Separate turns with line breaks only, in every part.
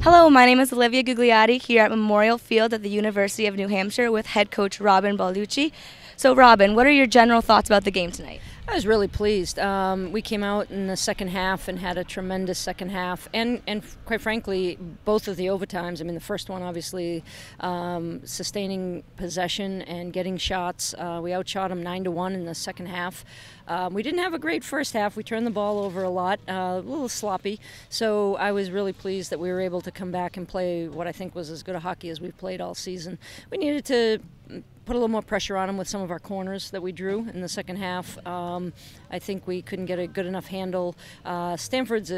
Hello, my name is Olivia Gugliotti here at Memorial Field at the University of New Hampshire with head coach Robin Balducci. So Robin, what are your general thoughts about the game tonight?
I was really pleased. We came out in the second half and had a tremendous second half, and quite frankly, both of the overtimes. I mean, the first one obviously sustaining possession and getting shots. We outshot them 9-1 in the second half. We didn't have a great first half. We turned the ball over a lot, a little sloppy. So I was really pleased that we were able to come back and play what I think was as good a hockey as we've played all season. We needed to put a little more pressure on them with some of our corners that we drew in the second half. I think we couldn't get a good enough handle. Stanford's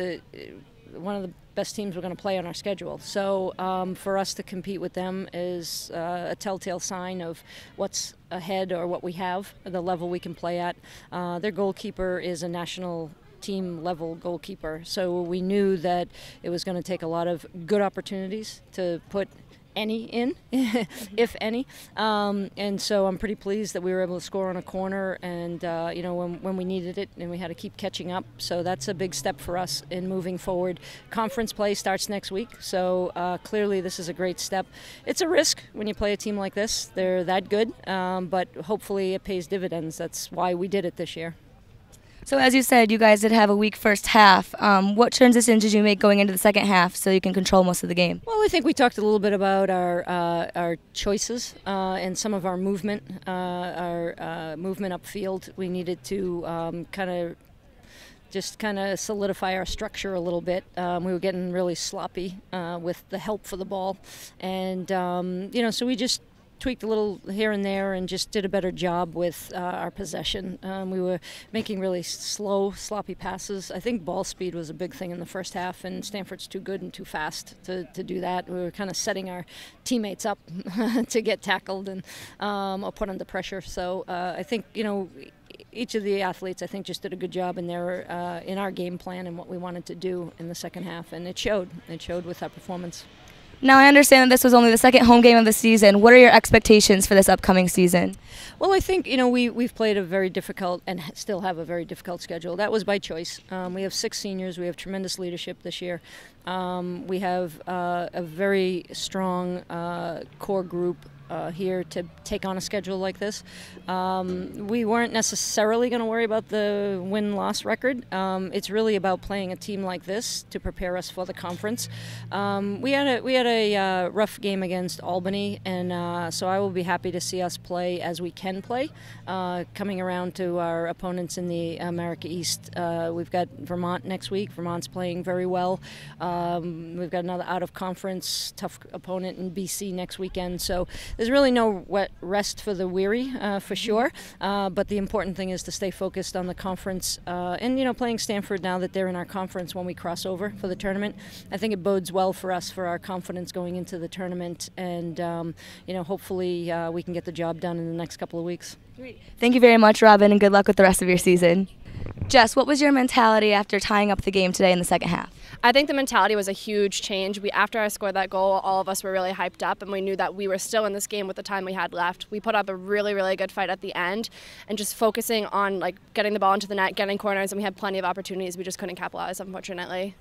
one of the best teams we're going to play on our schedule. So for us to compete with them is a telltale sign of what's ahead or what we have, the level we can play at. Their goalkeeper is a national team level goalkeeper. So we knew that it was going to take a lot of good opportunities to put any in, if any, and so I'm pretty pleased that we were able to score on a corner, and you know, when we needed it, and we had to keep catching up. So that's a big step for us in moving forward. Conference play starts next week, so clearly this is a great step. It's a risk when you play a team like this. They're that good, but hopefully it pays dividends. That's why we did it this year.
So as you said, you guys did have a weak first half. What transition did you make going into the second half so you can control most of the game?
Well, I think we talked a little bit about our choices and some of our movement upfield. We needed to kind of solidify our structure a little bit. We were getting really sloppy with the help for the ball, and you know, so we just tweaked a little here and there and just did a better job with our possession. We were making really slow, sloppy passes. I think ball speed was a big thing in the first half, and Stanford's too good and too fast to do that. We were kind of setting our teammates up to get tackled and or put under pressure. So I think, you know, each of the athletes, I think, just did a good job in our game plan and what we wanted to do in the second half, and it showed. It showed with our performance.
Now, I understand that this was only the second home game of the season. What are your expectations for this upcoming season?
Well, I think, you know, we've played a very difficult and still have a very difficult schedule. That was by choice. We have 6 seniors. We have tremendous leadership this year. We have a very strong core group here to take on a schedule like this. We weren't necessarily going to worry about the win-loss record. It's really about playing a team like this to prepare us for the conference. We had a rough game against Albany, and so I will be happy to see us play as we can play. Coming around to our opponents in the America East, we've got Vermont next week. Vermont's playing very well. We've got another out-of-conference tough opponent in BC next weekend. So there's really no rest for the weary, for sure. But the important thing is to stay focused on the conference. And, you know, playing Stanford now that they're in our conference when we cross over for the tournament, I think it bodes well for us, for our confidence going into the tournament. And, you know, hopefully we can get the job done in the next couple of weeks.
Great. Thank you very much, Robin, and good luck with the rest of your season. Jess, what was your mentality after tying up the game today in the second half?
I think the mentality was a huge change. After I scored that goal, all of us were really hyped up, and we knew that we were still in this game with the time we had left. We put up a really, really good fight at the end, and just focusing on getting the ball into the net, getting corners, and we had plenty of opportunities. We just couldn't capitalize, unfortunately.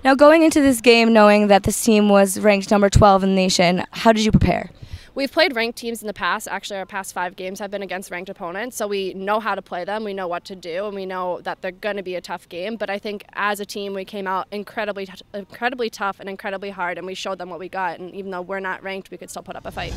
Now, going into this game knowing that this team was ranked number 12 in the nation, how did you prepare?
We've played ranked teams in the past. Actually, our past 5 games have been against ranked opponents, so we know how to play them, we know what to do, and we know that they're going to be a tough game. But I think as a team, we came out incredibly tough and incredibly hard, and we showed them what we got. And even though we're not ranked, we could still put up a fight.